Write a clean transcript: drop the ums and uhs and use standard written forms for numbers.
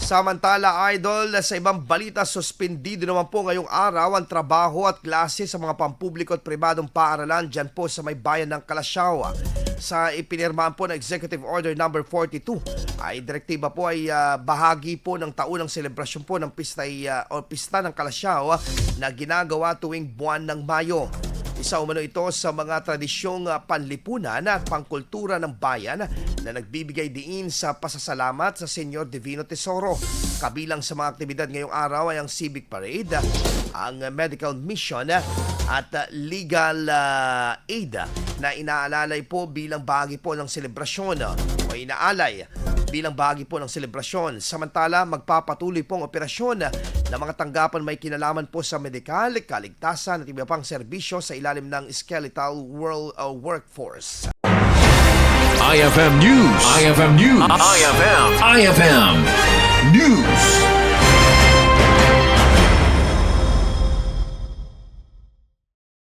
Samantala, idol, sa ibang balita, suspendido naman po ngayong araw ang trabaho at klase sa mga pampubliko at pribadong paaralan dyan po sa may bayan ng Calasiao. Sa ipinirmahan po na Executive Order number 42 ay direktiba po ay bahagi po ng taunang selebrasyon po ng pista ng Calasiao na ginagawa tuwing buwan ng Mayo. Isa umano ito sa mga tradisyong panlipunan at pangkultura ng bayan na nagbibigay-diin sa pasasalamat sa Señor Divino Tesoro. Kabilang sa mga aktibidad ngayong araw ay ang civic parade, ang medical mission at legal aid na inaalalay po bilang bahagi po ng selebrasyon o inaalay bilang bahagi po ng selebrasyon. Samantala, magpapatuloy pong operasyon na mga tanggapan may kinalaman po sa medikal, kaligtasan at iba pang serbisyo sa ilalim ng skeletal workforce. IFM News. IFM News. IFM.